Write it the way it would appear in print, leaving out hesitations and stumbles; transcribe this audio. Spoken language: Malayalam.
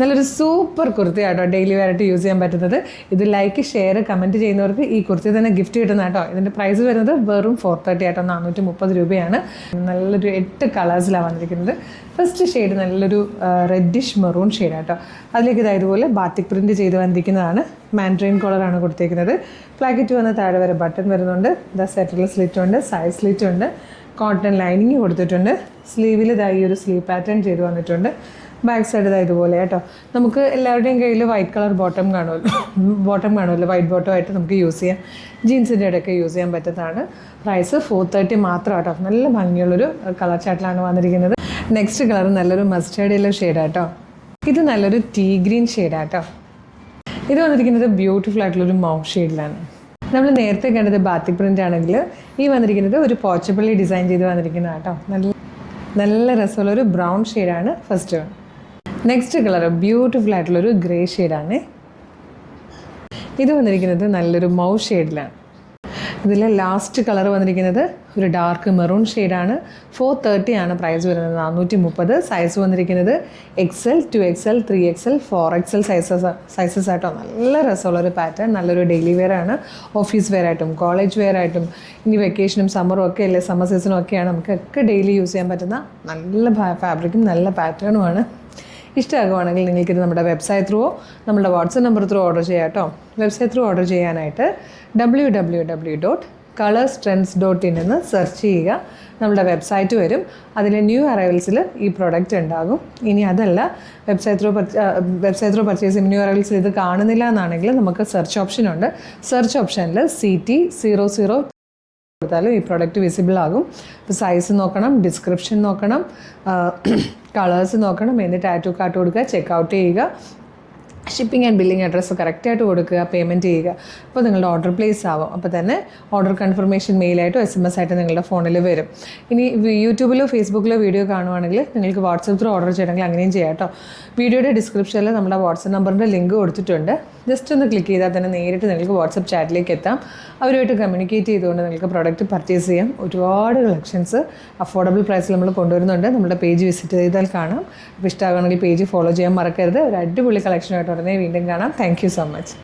നല്ലൊരു സൂപ്പർ കുർത്തി കേട്ടോ, ഡെയിലി വെയറായിട്ട് യൂസ് ചെയ്യാൻ പറ്റുന്നത്. ഇത് ലൈക്ക്, ഷെയർ, കമൻറ്റ് ചെയ്യുന്നവർക്ക് ഈ കുർത്തി തന്നെ ഗിഫ്റ്റ് കിട്ടുന്ന കേട്ടോ. ഇതിൻ്റെ പ്രൈസ് വരുന്നത് വെറും 430 ആട്ടോ, 430 രൂപയാണ്. നല്ലൊരു 8 കളേഴ്സിലാണ് വന്നിരിക്കുന്നത്. ഫസ്റ്റ് ഷെയ്ഡ് നല്ലൊരു റെഡിഷ് മെറൂൺ ഷെയ്ഡ് കേട്ടോ. അതിലേക്ക് ഇതുപോലെ ബാത്തിക് പ്രിൻറ്റ് ചെയ്ത് വന്നിരിക്കുന്നതാണ്. മാൻഡ്രെയിൻ കോളറാണ് കൊടുത്തിരിക്കുന്നത്. പ്ലാക്കറ്റ് വന്ന് താഴെ വരെ ബട്ടൺ വരുന്നുണ്ട്. സെറ്ററിൽ സ്ലിറ്റ് ഉണ്ട്, സൈഡ് സ്ലിറ്റ് ഉണ്ട്, കോട്ടൺ ലൈനിങ് കൊടുത്തിട്ടുണ്ട്. സ്ലീവിൽ ഈ ഒരു സ്ലീവ് പാറ്റേൺ ചെയ്ത് വന്നിട്ടുണ്ട്. ബാക്ക് സൈഡ് ഇതുപോലെ കേട്ടോ. നമുക്ക് എല്ലാവരുടെയും കയ്യിൽ വൈറ്റ് കളർ ബോട്ടം കാണുമല്ലോ, വൈറ്റ് ബോട്ടം ആയിട്ട് നമുക്ക് യൂസ് ചെയ്യാം. ജീൻസിൻ്റെ ഇടയ്ക്ക് യൂസ് ചെയ്യാൻ പറ്റുന്നതാണ്. പ്രൈസ് 430 മാത്രം കേട്ടോ. നല്ല ഭംഗിയുള്ളൊരു കളർ ചാർട്ടിലാണ് വന്നിരിക്കുന്നത്. നെക്സ്റ്റ് കളർ നല്ലൊരു മസ്റ്റേർഡ് യെല്ലോ ഷെയ്ഡാട്ടോ. ഇത് നല്ലൊരു ടീ ഗ്രീൻ ഷെയ്ഡാട്ടോ. ഇത് വന്നിരിക്കുന്നത് ബ്യൂട്ടിഫുൾ ആയിട്ടുള്ളൊരു മൗ ഷെയ്ഡിലാണ്. നമ്മൾ നേരത്തെ കണ്ടത് ബാത്തിക് പ്രിൻ്റ് ആണെങ്കിൽ ഈ വന്നിരിക്കുന്നത് ഒരു പോച്ചപ്പള്ളി ഡിസൈൻ ചെയ്ത് വന്നിരിക്കുന്ന കേട്ടോ. നല്ല രസമുള്ളൊരു ബ്രൗൺ ഷെയ്ഡാണ് first one. Next colour beautiful ആയിട്ടുള്ളൊരു ഗ്രേ ഷെയ്ഡാണ്. ഇത് വന്നിരിക്കുന്നത് നല്ലൊരു മൗ ഷെയ്ഡിലാണ്. ഇതിലെ ലാസ്റ്റ് കളർ വന്നിരിക്കുന്നത് ഒരു ഡാർക്ക് മെറൂൺ ഷെയ്ഡാണ്. 430 ആണ് പ്രൈസ് വരുന്നത്, 430. സൈസ് വന്നിരിക്കുന്നത് XL, 2XL, 3XL, 4XL sizes ആയിട്ടോ. നല്ല രസമുള്ളൊരു പാറ്റേൺ, നല്ലൊരു ഡെയിലി വെയർ ആണ്. ഓഫീസ് വെയർ ആയിട്ടും കോളേജ് വെയർ ആയിട്ടും ഇനി വെക്കേഷനും സമ്മറും ഒക്കെ അല്ലേ, സമ്മർ സീസണും ഒക്കെയാണ്, നമുക്കൊക്കെ ഡെയിലി യൂസ് ചെയ്യാൻ പറ്റുന്ന നല്ല ഫാബ്രിക്കും നല്ല പാറ്റേണുമാണ്. ഇഷ്ടമാകുവാണെങ്കിൽ നിങ്ങൾക്കിത് നമ്മുടെ വെബ്സൈറ്റ് ത്രൂവോ നമ്മുടെ വാട്സപ്പ് നമ്പർ ത്രൂ ഓർഡർ ചെയ്യാം കേട്ടോ. വെബ്സൈറ്റ് ത്രൂ ഓർഡർ ചെയ്യാനായിട്ട് www.colorstrends.in എന്ന് സെർച്ച് ചെയ്യുക. നമ്മുടെ വെബ്സൈറ്റ് വരും. അതിൽ ന്യൂ അറൈവൽസിൽ ഈ പ്രോഡക്റ്റ് ഉണ്ടാകും. ഇനി അതല്ല, വെബ്സൈറ്റ് ത്രൂ പർച്ചേസ് ചെയ്യും, ന്യൂ അറൈവൽസിൽ ഇത് കാണുന്നില്ല എന്നാണെങ്കിൽ നമുക്ക് സെർച്ച് ഓപ്ഷനുണ്ട്. സെർച്ച് ഓപ്ഷനിൽ CT00 കൊടുത്താലും ഈ പ്രോഡക്റ്റ് വിസിബിൾ ആകും. ഇപ്പോൾ സൈസ് നോക്കണം, ഡിസ്ക്രിപ്ഷൻ നോക്കണം, കളേഴ്സ് നോക്കണം, എന്നിട്ട് ആഡ് ടു കാർട്ട് കൊടുക്കുക, ചെക്കൗട്ട് ചെയ്യുക, ഷിപ്പിംഗ് ആൻഡ് ബില്ലിംഗ് അഡ്രസ്സ് കറക്റ്റായിട്ട് കൊടുക്കുക, പേയ്മെൻറ്റ് ചെയ്യുക. അപ്പോൾ നിങ്ങളുടെ ഓർഡർ പ്ലേസ് ആവും. അപ്പോൾ തന്നെ ഓർഡർ കൺഫർമേഷൻ മെയിലായിട്ടോ SMS ആയിട്ട് നിങ്ങളുടെ ഫോണിൽ വരും. ഇനി യൂട്യൂബിലോ ഫേസ്ബുക്കിലോ വീഡിയോ കാണുവാണെങ്കിൽ നിങ്ങൾക്ക് വാട്സപ്പ് ത്രൂ ഓർഡർ ചെയ്യണമെങ്കിൽ അങ്ങനെയും ചെയ്യാം കേട്ടോ. വീഡിയോയുടെ ഡിസ്ക്രിപ്ഷനിൽ നമ്മുടെ വാട്സപ്പ് നമ്പറിൻ്റെ ലിങ്ക് കൊടുത്തിട്ടുണ്ട്. ജസ്റ്റ് ഒന്ന് ക്ലിക്ക് ചെയ്താൽ തന്നെ നേരിട്ട് നിങ്ങൾക്ക് വാട്സപ്പ് ചാറ്റിലേക്ക് എത്താം. അവരുമായിട്ട് കമ്മ്യൂണിക്കേറ്റ് ചെയ്തുകൊണ്ട് നിങ്ങൾക്ക് പ്രോഡക്റ്റ് പർച്ചേസ് ചെയ്യാം. ഒരുപാട് കളക്ഷൻസ് അഫോർഡബിൾ പ്രൈസിൽ നമ്മൾ കൊണ്ടുവരുന്നുണ്ട്. നമ്മുടെ പേജ് വിസിറ്റ് ചെയ്താൽ കാണാം. അപ്പോൾ ഇഷ്ടമാകുകയാണെങ്കിൽ പേജ് ഫോളോ ചെയ്യാൻ മറക്കരുത്. ഒരു അടിപൊളി കളക്ഷനായിട്ട് ഉടനെ വീണ്ടും കാണാം. Thank you so much.